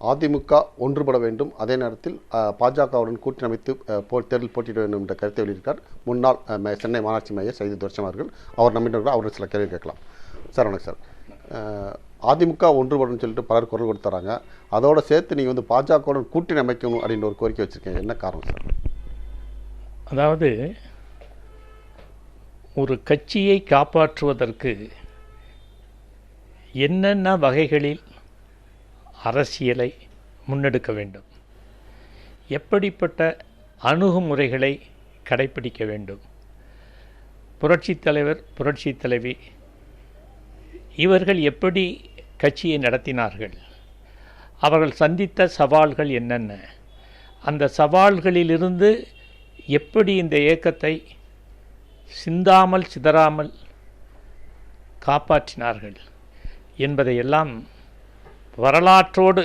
அதிமுக ஒன்றுபட வேண்டும், அதே நேரத்தில் பாஜகவுடன் கூட்டணி அமைத்து தேர்தல் போட்டியிட வேண்டும் என்ற கருத்தை வெளியிட்டார் முன்னாள் சென்னை மாநகராட்சி மேயர் சையது துரைசாமி அவர்கள். அவர் நம்பிட்டு அவர் சில கேள்வி கேட்கலாம். சார் வணக்கம் சார். அதிமுக ஒன்றுபடும் சொல்லிட்டு பலர் குரல் கொடுத்துறாங்க. அதோடு சேர்த்து நீங்கள் வந்து பாஜகவுடன் கூட்டணி அமைக்கணும் அப்படின்ற ஒரு கோரிக்கை வச்சுருக்கீங்க. என்ன காரணம் சார்? அதாவது ஒரு கட்சியை காப்பாற்றுவதற்கு என்னென்ன வகைகளில் அரசியலை முன்னெடுக்க வேண்டும், எப்படிப்பட்ட அணுகுமுறைகளை கடைப்பிடிக்க வேண்டும், புரட்சித் தலைவர் புரட்சித் தலைவி இவர்கள் எப்படி கட்சியை நடத்தினார்கள், அவர்கள் சந்தித்த சவால்கள் என்னென்ன, அந்த சவால்களிலிருந்து எப்படி இந்த இயக்கத்தை சிந்தாமல் சிதறாமல் காப்பாற்றினார்கள் என்பதையெல்லாம் வரலாற்றோடு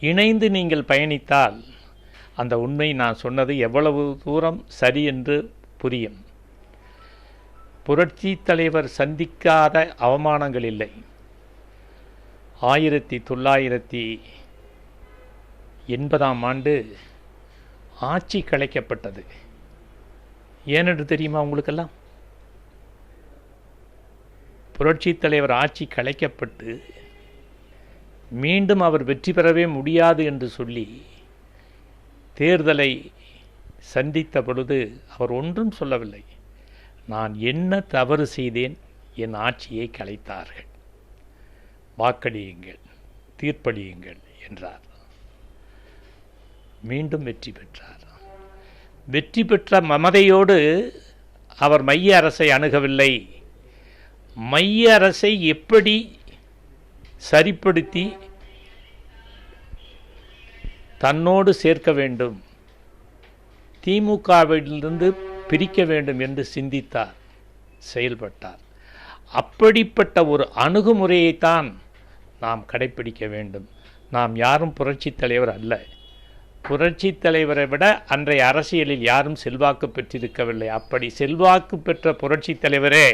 இணைந்து நீங்கள் பயணித்தால் அந்த உண்மை நான் சொன்னது எவ்வளவு தூரம் சரி என்று புரியும். புரட்சி தலைவர் சந்திக்காத அவமானங்கள் இல்லை. 1980 ஆட்சி கலைக்கப்பட்டது. ஏனென்று தெரியுமா உங்களுக்கெல்லாம்? புரட்சி தலைவர் ஆட்சி கலைக்கப்பட்டு மீண்டும் அவர் வெற்றி பெறவே முடியாது என்று சொல்லி தேர்தலை சந்தித்த பொழுது அவர் ஒன்றும் சொல்லவில்லை. நான் என்ன தவறு செய்தேன், என் ஆட்சியை கலைத்தார்கள், வாக்களியுங்கள், தீர்ப்பளியுங்கள் என்றார். மீண்டும் வெற்றி பெற்றார். வெற்றி பெற்ற மமதையோடு அவர் மைய அரசை அணுகவில்லை. மைய அரசை எப்படி சரிப்படுத்தி தன்னோடு சேர்க்க வேண்டும், திமுகவிலிருந்து பிரிக்க வேண்டும் என்று சிந்தித்தார், செயல்பட்டார். அப்படிப்பட்ட ஒரு அணுகுமுறையைத்தான் நாம் கடைப்பிடிக்க வேண்டும். நாம் யாரும் புரட்சித் தலைவர் அல்ல. புரட்சி தலைவரை விட அன்றைய அரசியலில் யாரும் செல்வாக்கு பெற்றிருக்கவில்லை. அப்படி செல்வாக்கு பெற்ற புரட்சி தலைவரே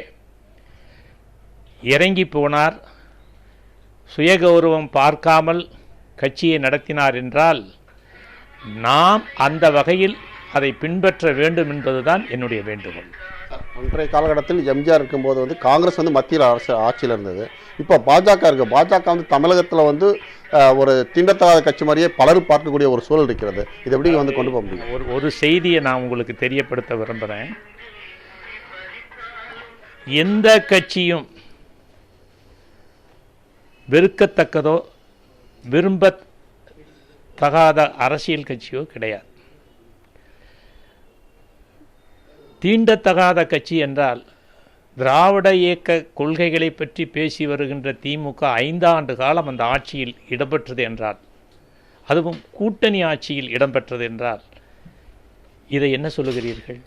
இறங்கி போனார், சுயகௌரவம் பார்க்காமல் கட்சியை நடத்தினார் என்றால் நாம் அந்த வகையில் அதை பின்பற்ற வேண்டும் என்பதுதான் என்னுடைய வேண்டுகோள். அன்றைய காலகட்டத்தில் எம்ஜிஆர் இருக்கும்போது வந்து காங்கிரஸ் வந்து மத்தியில் அரசு ஆட்சியில் இருந்தது. இப்போ பாஜக இருக்குது. பாஜக வந்து தமிழகத்தில் வந்து ஒரு தீண்டத்தகாத கட்சி மாதிரியே பலர் பார்க்கக்கூடிய ஒரு சூழல் இருக்கிறது. இது எப்படி வந்து கொண்டு போக முடியும்? ஒரு செய்தியை நான் உங்களுக்கு தெரியப்படுத்த விரும்புகிறேன். எந்த கட்சியும் வெறுக்கத்தக்கதோ விரும்பத்தகாத அரசியல் கட்சியோ கிடையாது. தீண்டத்தகாத கட்சி என்றால் திராவிட இயக்க கொள்கைகளை பற்றி பேசி வருகின்ற திமுக 5 ஆண்டு காலம் அந்த ஆட்சியில் இடம்பெற்றது என்றால், அதுவும் கூட்டணி ஆட்சியில் இடம்பெற்றது என்றால் இதை என்ன சொல்லுகிறீர்கள்?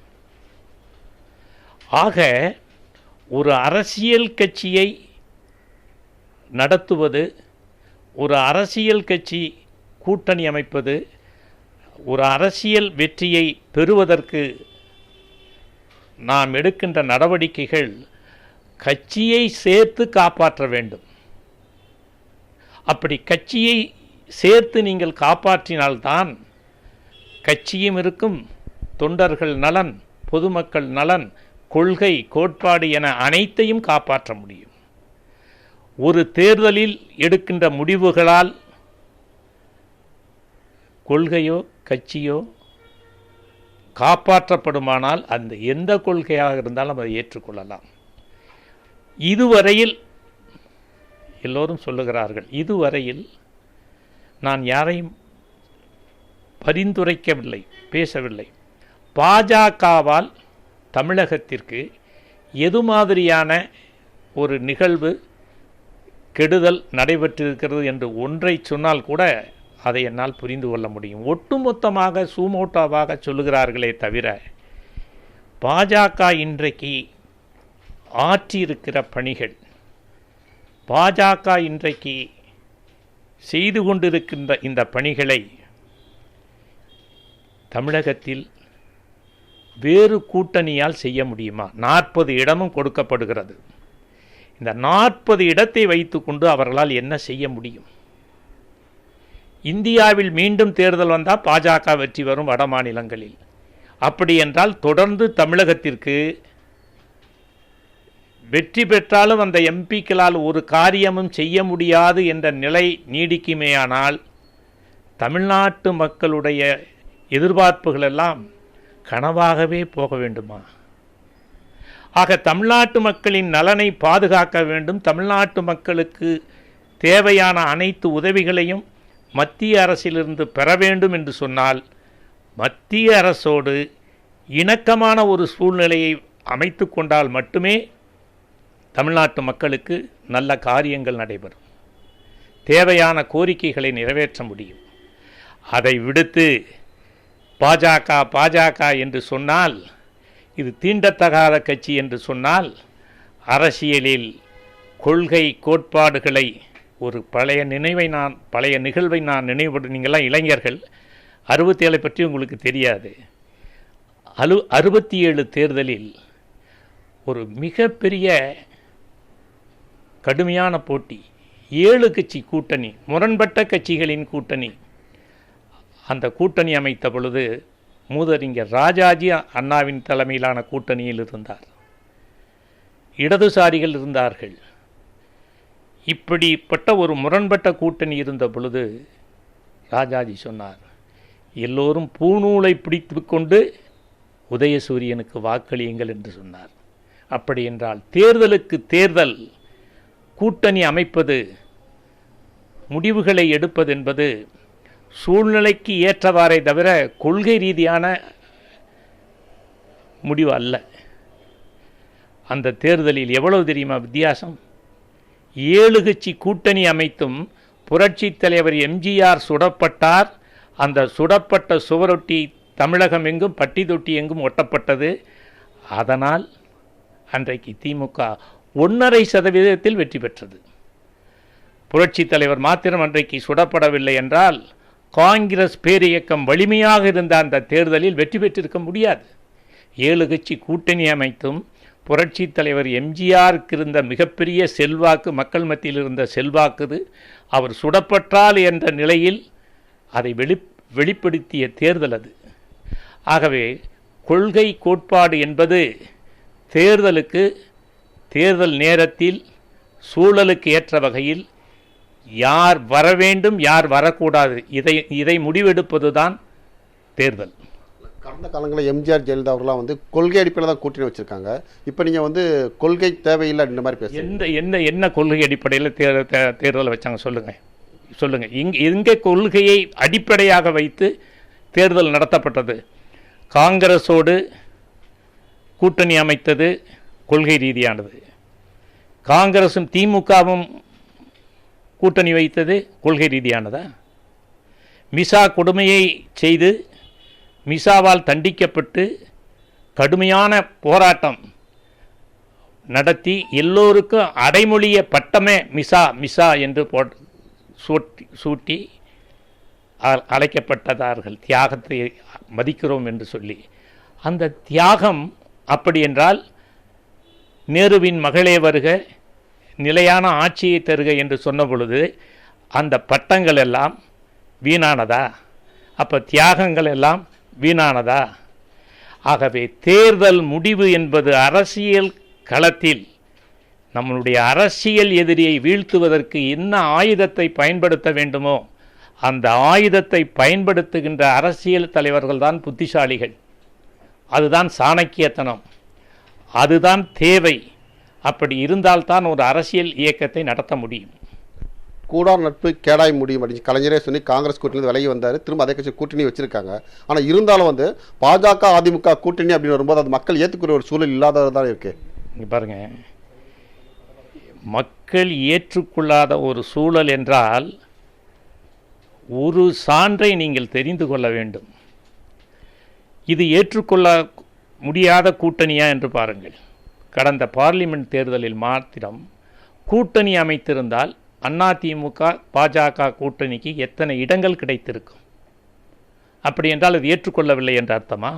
ஆக ஒரு அரசியல் கட்சியை நடத்துவது, ஒரு அரசியல் கட்சி கூட்டணி அமைப்பது, ஒரு அரசியல் வெற்றியை பெறுவதற்கு நாம் எடுக்கின்ற நடவடிக்கைகள் கட்சியை சேர்த்து காப்பாற்ற வேண்டும். அப்படி கட்சியை சேர்த்து நீங்கள் காப்பாற்றினால்தான் கட்சியும் இருக்கும், தொண்டர்கள் நலன், பொதுமக்கள் நலன், கொள்கை, கோட்பாடு என அனைத்தையும் காப்பாற்ற முடியும். ஒரு தேர்தலில் எடுக்கின்ற முடிவுகளால் கொள்கையோ கட்சியோ காப்பாற்றப்படுமானால் அந்த எந்த கொள்கையாக இருந்தாலும் அதை ஏற்றுக்கொள்ளலாம். இதுவரையில் எல்லோரும் சொல்லுகிறார்கள், இதுவரையில் நான் யாரையும் பரிந்துரைக்கவில்லை, பேசவில்லை. பாஜகவால் தமிழகத்திற்கு எது மாதிரியான ஒரு நிகழ்வு கெடுதல் நடைபெற்றிருக்கிறது என்று ஒன்றை சொன்னால் கூட அதை என்னால் புரிந்து கொள்ள முடியும். ஒட்டுமொத்தமாக சூமோட்டாவாக சொல்லுகிறார்களே தவிர பாஜக இன்றைக்கு ஆற்றியிருக்கிற பணிகள், பாஜக இன்றைக்கு செய்து கொண்டிருக்கின்ற இந்த பணிகளை தமிழகத்தில் வேறு கூட்டணியால் செய்ய முடியுமா? 40 இடமும் கொடுக்கப்படுகிறது. இந்த 40 இடத்தை வைத்துக்கொண்டு அவர்களால் என்ன செய்ய முடியும்? இந்தியாவில் மீண்டும் தேர்தல் வந்தால் பாஜக வெற்றி வரும் வட மாநிலங்களில். அப்படி என்றால் தொடர்ந்து தமிழகத்திற்கு வெற்றி பெற்றாலும் அந்த எம்பிக்களால் ஒரு காரியமும் செய்ய முடியாது என்ற நிலை நீடிக்குமேயானால் தமிழ்நாட்டு மக்களுடைய எதிர்பார்ப்புகளெல்லாம் கனவாகவே போக வேண்டுமா? ஆக தமிழ்நாட்டு மக்களின் நலனை பாதுகாக்க வேண்டும். தமிழ்நாட்டு மக்களுக்கு தேவையான அனைத்து உதவிகளையும் மத்திய அரசிலிருந்து பெற வேண்டும் என்று சொன்னால் மத்திய அரசோடு இணக்கமான ஒரு சூழ்நிலையை அமைத்து கொண்டால் மட்டுமே தமிழ்நாட்டு மக்களுக்கு நல்ல காரியங்கள் நடைபெறும், தேவையான கோரிக்கைகளை நிறைவேற்ற முடியும். அதை விடுத்து பாஜக என்று சொன்னால், இது தீண்டத்தகாத கட்சி என்று சொன்னால், அரசியலில் கொள்கை கோட்பாடுகளை ஒரு பழைய நிகழ்வை நான் நீங்கள்லாம் இளைஞர்கள் 67 பற்றி உங்களுக்கு தெரியாது. 67 தேர்தலில் ஒரு மிகப்பெரிய கடுமையான போட்டி, 7 கட்சி கூட்டணி, முரண்பட்ட கட்சிகளின் கூட்டணி. அந்த கூட்டணி அமைத்த பொழுது மூதறிஞர் ராஜாஜி அண்ணாவின் தலைமையிலான கூட்டணியில் இருந்தார், இடதுசாரிகள் இருந்தார்கள். இப்படிப்பட்ட ஒரு முரண்பட்ட கூட்டணி இருந்த பொழுது ராஜாஜி சொன்னார், எல்லோரும் பூநூலை பிடித்து கொண்டு உதயசூரியனுக்கு வாக்களியுங்கள் என்று சொன்னார். அப்படி என்றால் தேர்தலுக்கு தேர்தல் கூட்டணி அமைப்பது, முடிவுகளை எடுப்பது என்பது சூழ்நிலைக்கு ஏற்றவாறே தவிர கொள்கை ரீதியான முடிவு அல்ல. அந்த தேர்தலில் எவ்வளவு தெரியுமா வித்தியாசம்? 7 கட்சி கூட்டணி அமைத்தும் புரட்சித் தலைவர் எம்ஜிஆர் சுடப்பட்டார். அந்த சுடப்பட்ட சுவரொட்டி தமிழகம் எங்கும் பட்டி தொட்டி எங்கும் ஒட்டப்பட்டது. அதனால் அன்றைக்கு திமுக 1.5% வெற்றி பெற்றது. புரட்சித் தலைவர் மாத்திரம் அன்றைக்கு சுடப்படவில்லை என்றால் காங்கிரஸ் பேரியக்கம் வலிமையாக இருந்த அந்த தேர்தலில் வெற்றி பெற்றிருக்க முடியாது. 7 கட்சி கூட்டணி அமைத்தும் புரட்சித் தலைவர் எம்ஜிஆருக்கு இருந்த மிகப்பெரிய செல்வாக்கு, மக்கள் மத்தியில் இருந்த செல்வாக்கு, அவர் சுடப்பட்டால் என்ற நிலையில் அதை வெளிப்படுத்திய தேர்தல் அது. ஆகவே கொள்கை கோட்பாடு என்பது தேர்தல் நேரத்தில் சூழலுக்கு ஏற்ற வகையில் யார் வர வேண்டும் யார் வரக்கூடாது இதை முடிவெடுப்பது தான் தேர்தல். கடந்த காலங்களில் எம்ஜிஆர் ஜெயலலிதா அவர்களாம் கொள்கை அடிப்படையில் தான் கூட்டணி வச்சுருக்காங்க. இப்போ நீங்கள் கொள்கை தேவையில்லை இந்த மாதிரி பேசுகிறீங்க. என்ன கொள்கை அடிப்படையில் தேர்தலை வச்சாங்க சொல்லுங்கள். எங்கே கொள்கையை அடிப்படையாக வைத்து தேர்தல் நடத்தப்பட்டது? காங்கிரஸோடு கூட்டணி அமைத்தது கொள்கை ரீதியானது. காங்கிரஸும் திமுகவும் கூட்டணி வைத்தது கொள்கை ரீதியானதா? மிசா கொடுமையை செய்து மிசாவால் தண்டிக்கப்பட்டு கடுமையான போராட்டம் நடத்தி எல்லோருக்கும் அடைமொழிய பட்டமே மிசா என்று சூட்டி அழைக்கப்பட்டதார்கள். தியாகத்தை மதிக்கிறோம் என்று சொல்லி அந்த தியாகம் அப்படி என்றால் நேருவின் மகளே வருக, நிலையான ஆட்சியை தருக என்று சொன்ன பொழுது அந்த பட்டங்கள் எல்லாம் வீணானதா? அப்போ தியாகங்கள் எல்லாம் வீணானதா? ஆகவே தேர்தல் முடிவு என்பது அரசியல் களத்தில் நம்மளுடைய அரசியல் எதிரியை வீழ்த்துவதற்கு என்ன ஆயுதத்தை பயன்படுத்த வேண்டுமோ அந்த ஆயுதத்தை பயன்படுத்துகின்ற அரசியல் தலைவர்கள் தான் புத்திசாலிகள். அதுதான் சாணக்கியத்தனம், அதுதான் தேவை. அப்படி இருந்தால்தான் ஒரு அரசியல் இயக்கத்தை நடத்த முடியும். கூடார் நட்பு கேடாய் முடியும் அப்படின்னு கலைஞரே சொல்லி காங்கிரஸ் கூட்டணி விலகி வந்தார். திரும்ப அதே கட்சி கூட்டணி வச்சிருக்காங்க. ஆனால் இருந்தாலும் பாஜக அதிமுக கூட்டணி அப்படின்னு வரும்போது அது மக்கள் ஏற்றுக்கிற ஒரு சூழல் இல்லாததான் இருக்கு. இங்கே பாருங்க, மக்கள் ஏற்றுக்கொள்ளாத ஒரு சூழல் என்றால் ஒரு சான்றை நீங்கள் தெரிந்து கொள்ள வேண்டும். இது ஏற்றுக்கொள்ள முடியாத கூட்டணியா என்று பாருங்கள். கடந்த பார்லிமெண்ட் தேர்தலில் மாத்திரம் கூட்டணி அமைத்திருந்தால் அதிமுக பாஜக கூட்டணிக்கு எத்தனை இடங்கள் கிடைத்திருக்கும்? அப்படி என்றால் அது ஏற்றுக்கொள்ளவில்லை என்ற அர்த்தமா?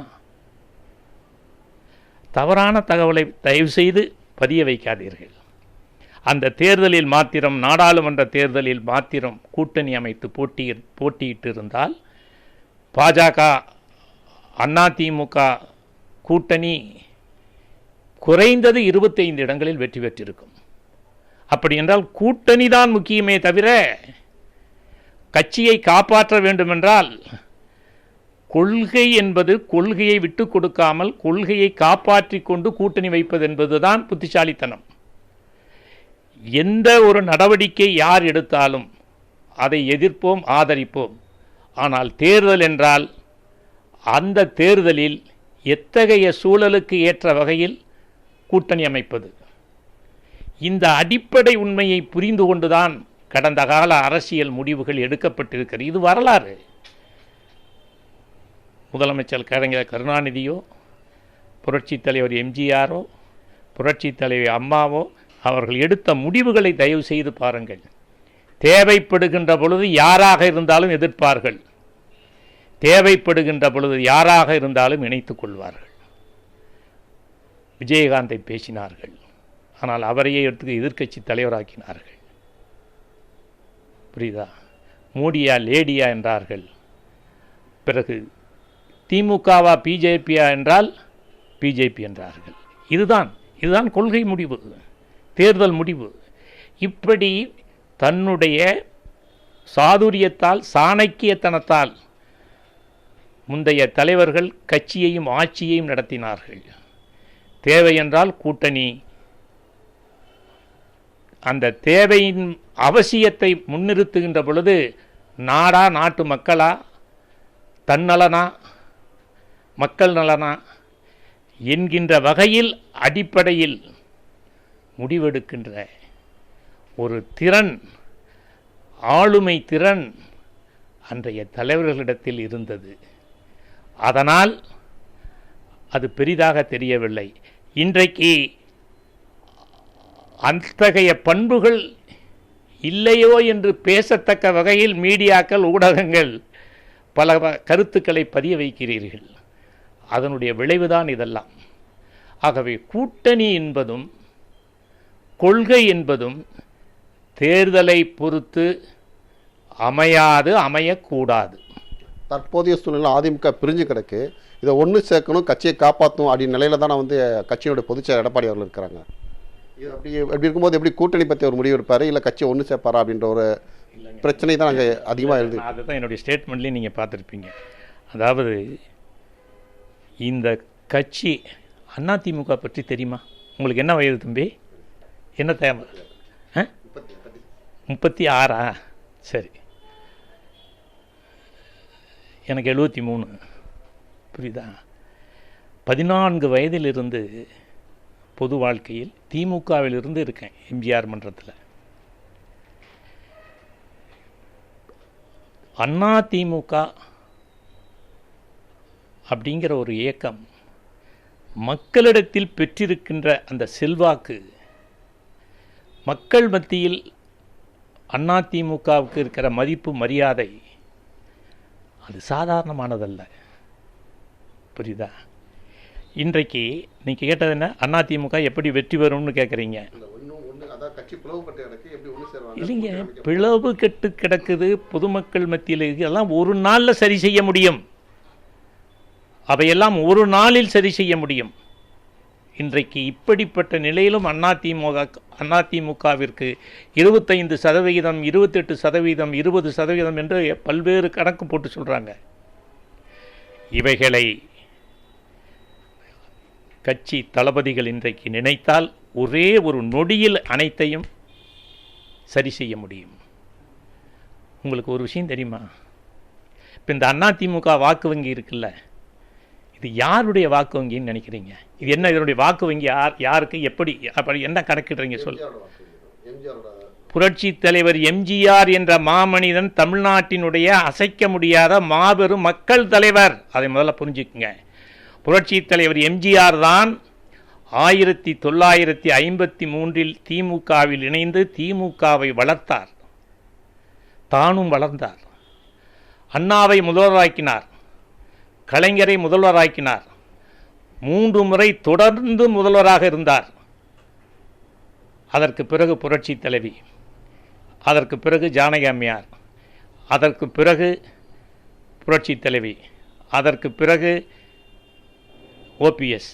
தவறான தகவலை தயவு செய்து பதிய வைக்காதீர்கள். அந்த தேர்தலில் மாத்திரம், நாடாளுமன்ற தேர்தலில் மாத்திரம் கூட்டணி அமைத்து போட்டியிட்டிருந்தால் பாஜக அதிமுக கூட்டணி குறைந்தது 25 இடங்களில் வெற்றி பெற்றிருக்கும். அப்படி என்றால் கூட்டணி தான் முக்கியமே தவிர கட்சியை காப்பாற்ற வேண்டுமென்றால் கொள்கை என்பது, கொள்கையை விட்டு கொடுக்காமல் கொள்கையை காப்பாற்றி கொண்டு கூட்டணி வைப்பது என்பதுதான் புத்திசாலித்தனம். எந்த ஒரு நடவடிக்கை யார் எடுத்தாலும் அதை எதிர்ப்போம், ஆதரிப்போம். ஆனால் தேர்தல் என்றால் அந்த தேர்தலில் எத்தகைய சூழலுக்கு ஏற்ற வகையில் கூட்டணி அமைப்பது, இந்த அடிப்படை உண்மையை புரிந்து கொண்டுதான் கடந்த கால அரசியல் முடிவுகள் எடுக்கப்பட்டிருக்கிறது. இது வரலாறு. முதலமைச்சர் கலைஞர் கருணாநிதியோ, புரட்சித் தலைவர் எம்ஜிஆரோ, புரட்சித் தலைவர் அம்மாவோ அவர்கள் எடுத்த முடிவுகளை தயவு செய்து பாருங்கள். தேவைப்படுகின்ற பொழுது யாராக இருந்தாலும் எதிர்ப்பார்கள், தேவைப்படுகின்ற பொழுது யாராக இருந்தாலும் இணைத்துக் கொள்வார்கள். விஜயகாந்தை பேசினார்கள், ஆனால் அவரையே எடுத்து எதிர்க்கட்சி தலைவராக்கினார்கள். புரியுதா? மோடியா லேடியா என்றார்கள். பிறகு திமுகவா பிஜேபியா என்றால் பிஜேபி என்றார்கள். இதுதான் கொள்கை முடிவு, தேர்தல் முடிவு. இப்படி தன்னுடைய சாதுரியத்தால், சாணக்கியத்தனத்தால் முந்தைய தலைவர்கள் கட்சியையும் ஆட்சியையும் நடத்தினார்கள். தேவை என்றால் கூட்டணி, அந்த தேவையின் அவசியத்தை முன்னிறுத்துகின்ற பொழுது நாடா, நாட்டு மக்களா, தன்னலனா, மக்கள் நலனா என்கின்ற வகையில் அடிப்படையில் முடிவெடுக்கின்ற ஒரு திறன், ஆளுமை திறன் அன்றைய தலைவர்களிடத்தில் இருந்தது. அதனால் அது பெரிதாக தெரியவில்லை. இன்றைக்கு அத்தகைய பண்புகள் இல்லையோ என்று பேசத்தக்க வகையில் மீடியாக்கள், ஊடகங்கள் பல கருத்துக்களை பதிய வைக்கிறீர்கள். அதனுடைய விளைவுதான் இதெல்லாம். ஆகவே கூட்டணி என்பதும் கொள்கை என்பதும் தேர்தலை பொறுத்து அமையாது, அமையக்கூடாது. தற்போதைய சூழ்நிலை அதிமுக பிரிஞ்சு கிடக்கு. இதை ஒன்று சேர்க்கணும், கட்சியை காப்பாற்றணும் அப்படின்னு நிலையில தானே கட்சியினுடைய பொதுச்செயலர் எடப்பாடி அவர்கள் இருக்கிறாங்க. இது அப்படி இருக்கும்போது எப்படி கூட்டணி பற்றி ஒரு முடிவு எடுப்பார், இல்லை கட்சியை ஒன்று சேர்ப்பாரா அப்படின்ற ஒரு பிரச்சனை தான் அங்கே அதிகமாக எழுது. அதுதான் என்னுடைய ஸ்டேட்மெண்ட்லேயும் நீங்கள் பார்த்துருப்பீங்க. அதாவது இந்த கட்சி அதிமுக பற்றி தெரியுமா உங்களுக்கு? என்ன வயது தம்பி? என்ன தேவை? 36? சரி, எனக்கு 73. புரியுதா? 14 வயதிலிருந்து பொது வாழ்க்கையில் திமுகவிலிருந்து இருக்கேன், எம்ஜிஆர் மன்றத்தில். அதிமுக அப்படிங்கிற ஒரு இயக்கம் மக்களிடத்தில் பெற்றிருக்கின்ற அந்த செல்வாக்கு, மக்கள் மத்தியில் அதிமுகவுக்கு இருக்கிற மதிப்பு, மரியாதை அது சாதாரணமானதல்ல. புரியுதா? இன்றைக்கு நீங்கள் கேட்டது என்ன, அதிமுக எப்படி வெற்றி பெறும்னு கேட்குறீங்க. இல்லைங்க, பிளவு கெட்டு கிடக்குது பொதுமக்கள் மத்தியில். இதெல்லாம் ஒரு நாளில் சரி செய்ய முடியும், அவையெல்லாம் ஒரு நாளில் சரி செய்ய முடியும். இன்றைக்கு இப்படிப்பட்ட நிலையிலும் அதிமுகவிற்கு 25%, 28%, 20% என்று பல்வேறு கணக்கு போட்டு சொல்கிறாங்க. இவைகளை கட்சி தளபதிகள் இன்றைக்கு நினைத்தால் ஒரே ஒரு நொடியில் அனைத்தையும் சரி செய்ய முடியும். உங்களுக்கு ஒரு விஷயம் தெரியுமா? இப்போ இந்த அதிமுக வாக்கு வங்கி இருக்குல்ல, இது யாருடைய வாக்கு வங்கின்னு நினைக்கிறீங்க? இது என்ன, இதனுடைய வாக்கு வங்கி யாருக்கு, எப்படி, அப்படி என்ன கணக்கிடுறீங்க சொல்? புரட்சி தலைவர் எம்ஜிஆர் என்ற மாமனிதன் தமிழ்நாட்டினுடைய அசைக்க முடியாத மாபெரும் மக்கள் தலைவர். அதை முதல்ல புரிஞ்சுக்குங்க. புரட்சி தலைவர் எம்ஜிஆர் தான் 1953 திமுகவில் இணைந்து திமுகவை வளர்த்தார், தானும் வளர்ந்தார். அண்ணாவை முதல்வராக்கினார், கலைஞரை முதல்வராக்கினார், 3 முறை தொடர்ந்து முதல்வராக இருந்தார். அதற்கு பிறகு புரட்சி தலைவி, அதற்கு பிறகு ஜானகி அம்மையார், அதற்கு பிறகு புரட்சி தலைவி, அதற்கு பிறகு ஓபிஎஸ்,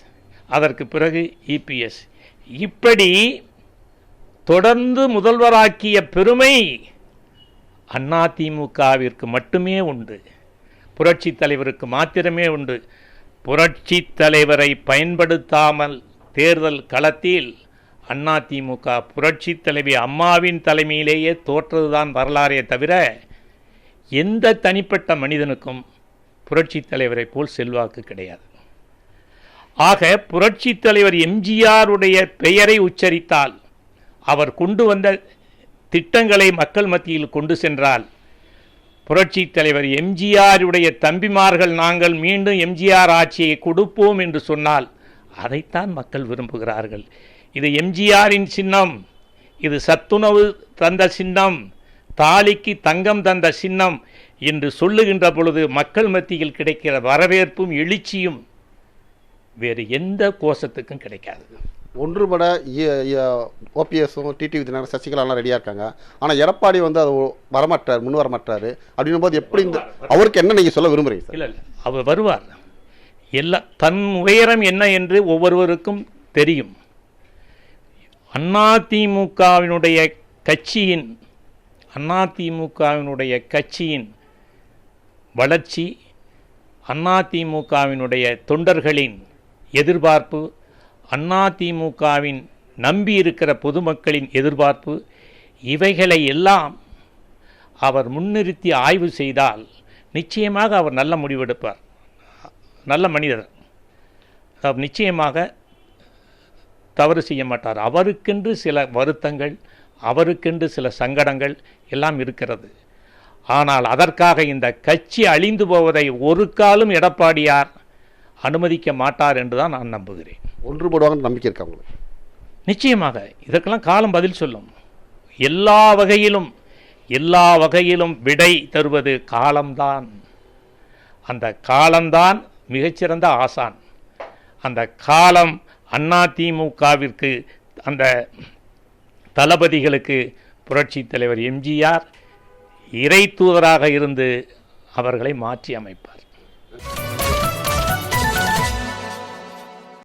அதற்கு பிறகு இபிஎஸ், இப்படி தொடர்ந்து முதல்வராக்கிய பெருமை அதிமுகவிற்கு மட்டுமே உண்டு, புரட்சி தலைவருக்கு மாத்திரமே உண்டு. புரட்சி தலைவரை பயன்படுத்தாமல் தேர்தல் களத்தில் அதிமுக புரட்சி தலைவி அம்மாவின் தலைமையிலேயே தோற்றதுதான் வரலாறே தவிர எந்த தனிப்பட்ட மனிதனுக்கும் புரட்சி தலைவரை போல் செல்வாக்கு கிடையாது. ஆக புரட்சி தலைவர் எம்ஜிஆருடைய பெயரை உச்சரித்தால், அவர் கொண்டு வந்த திட்டங்களை மக்கள் மத்தியில் கொண்டு சென்றால், புரட்சி தலைவர் எம்ஜிஆருடைய தம்பிமார்கள் நாங்கள் மீண்டும் எம்ஜிஆர் ஆட்சியை கொடுப்போம் என்று சொன்னால் அதைத்தான் மக்கள் விரும்புகிறார்கள். இது எம்ஜிஆரின் சின்னம், இது சத்துணவு தந்த சின்னம், தாலிக்கு தங்கம் தந்த சின்னம் என்று சொல்லுகின்ற பொழுது மக்கள் மத்தியில் கிடைக்கிற வரவேற்பும் எழுச்சியும் வேறு எந்த கோஷத்துக்கும் கிடைக்காது. ஒன்றுபட ஓபிஎஸும் டிடிவி தினகரன் சசிகலாலாம் ரெடியாக இருக்காங்க. ஆனால் எடப்பாடி வந்து அது வரமாட்டார், முன் வரமாட்டார். அப்படின்னும் போது எப்படி இந்த அவருக்கு என்ன நீங்கள் சொல்ல விரும்புகிறீங்க சார்? இல்லை இல்லை, அவர் வருவார். தன் உயரம் என்ன என்று ஒவ்வொருவருக்கும் தெரியும். அதிமுகவினுடைய கட்சியின் வளர்ச்சி, அதிமுகவினுடைய தொண்டர்களின் எதிர்பார்ப்பு, அதிமுகவின் நம்பி இருக்கிற பொதுமக்களின் எதிர்பார்ப்பு, இவைகளை எல்லாம் அவர் முன்னிறுத்தி ஆய்வு செய்தால் நிச்சயமாக அவர் நல்ல முடிவெடுப்பார். நல்ல மனிதர், அவர் நிச்சயமாக தவறு செய்ய மாட்டார். அவருக்கென்று சில வருத்தங்கள், அவருக்கென்று சில சங்கடங்கள் எல்லாம் இருக்கிறது. ஆனால் அதற்காக இந்த கட்சி அழிந்து போவதை ஒரு காலும் எடப்பாடியார் அனுமதிக்க மாட்டார் என்று தான் நான் நம்புகிறேன். ஒன்றுபடுவாங்க நம்பிக்கை இருக்கா உங்களுக்கு? நிச்சயமாக இதற்கெல்லாம் காலம் பதில் சொல்லும். எல்லா வகையிலும் விடை தருவது காலம்தான். அந்த காலம்தான் மிகச்சிறந்த ஆசான். அந்த காலம் அதிமுகவிற்கு, அந்த தளபதிகளுக்கு புரட்சி தலைவர் எம்ஜிஆர் இறை தூதராக இருந்து அவர்களை மாற்றி அமைப்பார்.